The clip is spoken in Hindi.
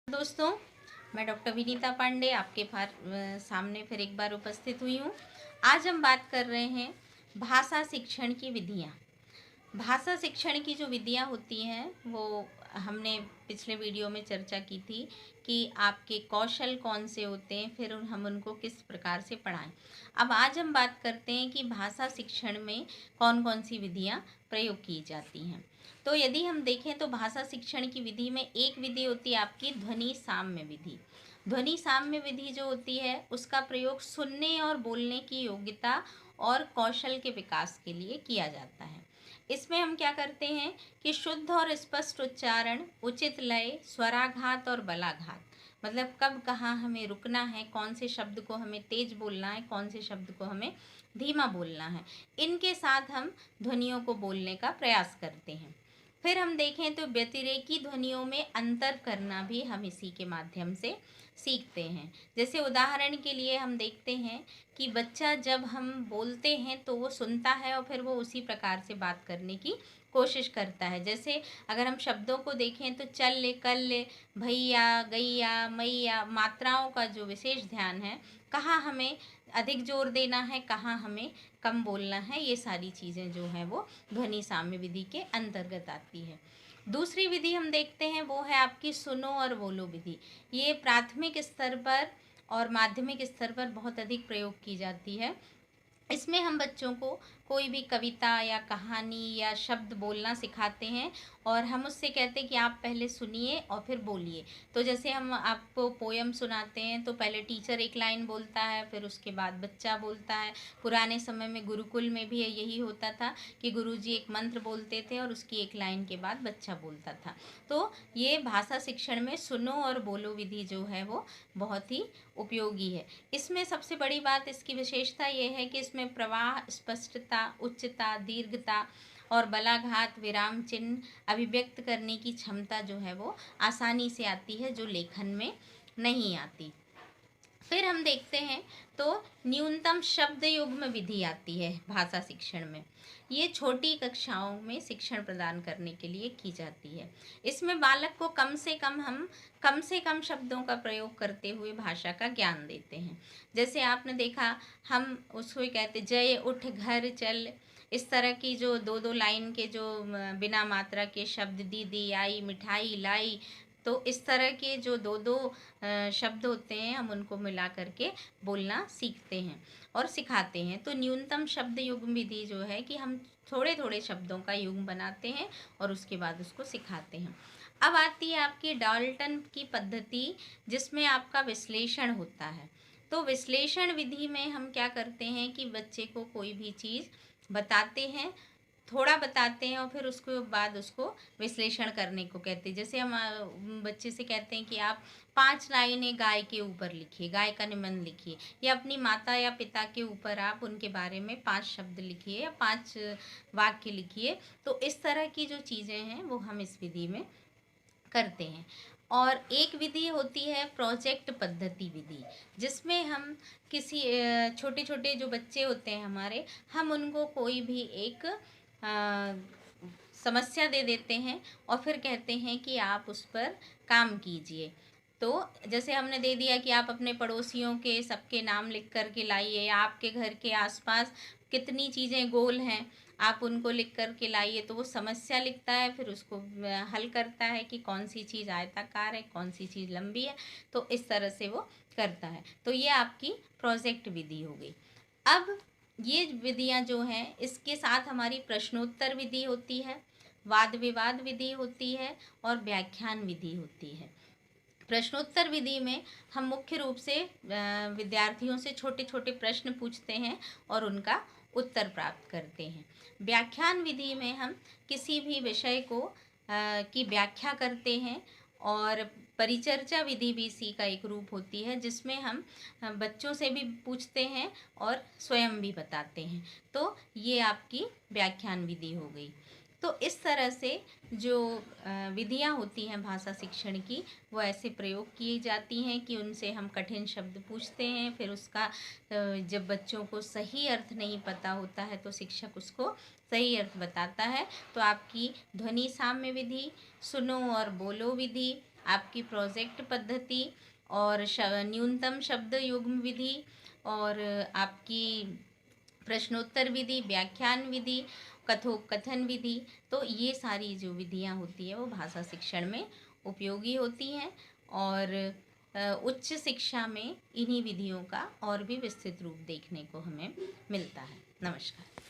दोस्तों, मैं डॉक्टर विनीता पांडे आपके सामने फिर एक बार उपस्थित हुई हूँ। आज हम बात कर रहे हैं भाषा शिक्षण की विधियाँ। भाषा शिक्षण की जो विधियाँ होती हैं वो हमने पिछले वीडियो में चर्चा की थी कि आपके कौशल कौन से होते हैं, फिर हम उनको किस प्रकार से पढ़ाएं। अब आज हम बात करते हैं कि भाषा शिक्षण में कौन कौन सी विधियाँ प्रयोग की जाती हैं। तो यदि हम देखें तो भाषा शिक्षण की विधि में एक विधि होती है आपकी ध्वनि साम्य विधि। ध्वनि साम्य विधि जो होती है उसका प्रयोग सुनने और बोलने की योग्यता और कौशल के विकास के लिए किया जाता है। इसमें हम क्या करते हैं कि शुद्ध और स्पष्ट उच्चारण, उचित लय, स्वराघात और बलाघात, मतलब कब कहाँ हमें रुकना है, कौन से शब्द को हमें तेज बोलना है, कौन से शब्द को हमें धीमा बोलना है, इनके साथ हम ध्वनियों को बोलने का प्रयास करते हैं। फिर हम देखें तो व्यतिरेकी ध्वनियों में अंतर करना भी हम इसी के माध्यम से सीखते हैं। जैसे उदाहरण के लिए हम देखते हैं कि बच्चा जब हम बोलते हैं तो वो सुनता है और फिर वो उसी प्रकार से बात करने की कोशिश करता है। जैसे अगर हम शब्दों को देखें तो चल ले, कल ले, भैया, गैया, मैया, मात्राओं का जो विशेष ध्यान है, कहाँ हमें अधिक जोर देना है, कहाँ हमें कम बोलना है, ये सारी चीज़ें जो हैं वो ध्वनि साम्य विधि के अंतर्गत आती है। दूसरी विधि हम देखते हैं वो है आपकी सुनो और बोलो विधि। ये प्राथमिक स्तर पर और माध्यमिक स्तर पर बहुत अधिक प्रयोग की जाती है। इसमें हम बच्चों को कोई भी कविता या कहानी या शब्द बोलना सिखाते हैं और हम उससे कहते हैं कि आप पहले सुनिए और फिर बोलिए। तो जैसे हम आपको पोयम सुनाते हैं तो पहले टीचर एक लाइन बोलता है, फिर उसके बाद बच्चा बोलता है। पुराने समय में गुरुकुल में भी यही होता था कि गुरुजी एक मंत्र बोलते थे और उसकी एक लाइन के बाद बच्चा बोलता था। तो ये भाषा शिक्षण में सुनो और बोलो विधि जो है वो बहुत ही उपयोगी है। इसमें सबसे बड़ी बात, इसकी विशेषता ये है कि इसमें प्रवाह, स्पष्टता, उच्चता, दीर्घता और बलाघात, विराम चिन्ह अभिव्यक्त करने की क्षमता जो है वो आसानी से आती है, जो लेखन में नहीं आती। फिर हम देखते हैं तो न्यूनतम शब्द युग्म विधि आती है भाषा शिक्षण में। ये छोटी कक्षाओं में शिक्षण प्रदान करने के लिए की जाती है। इसमें बालक को कम से कम शब्दों का प्रयोग करते हुए भाषा का ज्ञान देते हैं। जैसे आपने देखा, हम उसको ही कहते जय उठ घर चल, इस तरह की जो दो दो लाइन के जो बिना मात्रा के शब्द, दीदी आई, मिठाई लाई, तो इस तरह के जो दो दो शब्द होते हैं हम उनको मिला करके बोलना सीखते हैं और सिखाते हैं। तो न्यूनतम शब्द युग्म विधि जो है कि हम थोड़े थोड़े शब्दों का युग्म बनाते हैं और उसके बाद उसको सिखाते हैं। अब आती है आपकी डाल्टन की पद्धति, जिसमें आपका विश्लेषण होता है। तो विश्लेषण विधि में हम क्या करते हैं कि बच्चे को कोई भी चीज़ बताते हैं, थोड़ा बताते हैं और फिर उसके बाद उसको विश्लेषण करने को कहते हैं। जैसे हम बच्चे से कहते हैं कि आप 5 लाइनें गाय के ऊपर लिखिए, गाय का निबंध लिखिए, या अपनी माता या पिता के ऊपर आप उनके बारे में 5 शब्द लिखिए या 5 वाक्य लिखिए। तो इस तरह की जो चीज़ें हैं वो हम इस विधि में करते हैं। और एक विधि होती है प्रोजेक्ट पद्धति विधि, जिसमें हम किसी छोटे छोटे जो बच्चे होते हैं हमारे, हम उनको कोई भी एक समस्या दे देते हैं और फिर कहते हैं कि आप उस पर काम कीजिए। तो जैसे हमने दे दिया कि आप अपने पड़ोसियों के सबके नाम लिख कर के लाइए, आपके घर के आसपास कितनी चीज़ें गोल हैं आप उनको लिख कर के लाइए, तो वो समस्या लिखता है, फिर उसको हल करता है कि कौन सी चीज़ आयताकार है, कौन सी चीज़ लंबी है। तो इस तरह से वो करता है। तो ये आपकी प्रोजेक्ट विधि हो गई। अब ये विधियाँ जो हैं इसके साथ हमारी प्रश्नोत्तर विधि होती है, वाद विवाद विधि होती है और व्याख्यान विधि होती है। प्रश्नोत्तर विधि में हम मुख्य रूप से विद्यार्थियों से छोटे छोटे प्रश्न पूछते हैं और उनका उत्तर प्राप्त करते हैं। व्याख्यान विधि में हम किसी भी विषय को की व्याख्या करते हैं। और परिचर्चा विधि भी इसी का एक रूप होती है, जिसमें हम बच्चों से भी पूछते हैं और स्वयं भी बताते हैं। तो ये आपकी व्याख्यान विधि हो गई। तो इस तरह से जो विधियाँ होती हैं भाषा शिक्षण की, वो ऐसे प्रयोग की जाती हैं कि उनसे हम कठिन शब्द पूछते हैं, फिर उसका जब बच्चों को सही अर्थ नहीं पता होता है तो शिक्षक उसको सही अर्थ बताता है। तो आपकी ध्वनि साम्य विधि, सुनो और बोलो विधि, आपकी प्रोजेक्ट पद्धति और न्यूनतम शब्द युग्म विधि और आपकी प्रश्नोत्तर विधि, व्याख्यान विधि, कथोपकथन विधि, तो ये सारी जो विधियाँ होती है वो भाषा शिक्षण में उपयोगी होती हैं और उच्च शिक्षा में इन्हीं विधियों का और भी विस्तृत रूप देखने को हमें मिलता है। नमस्कार।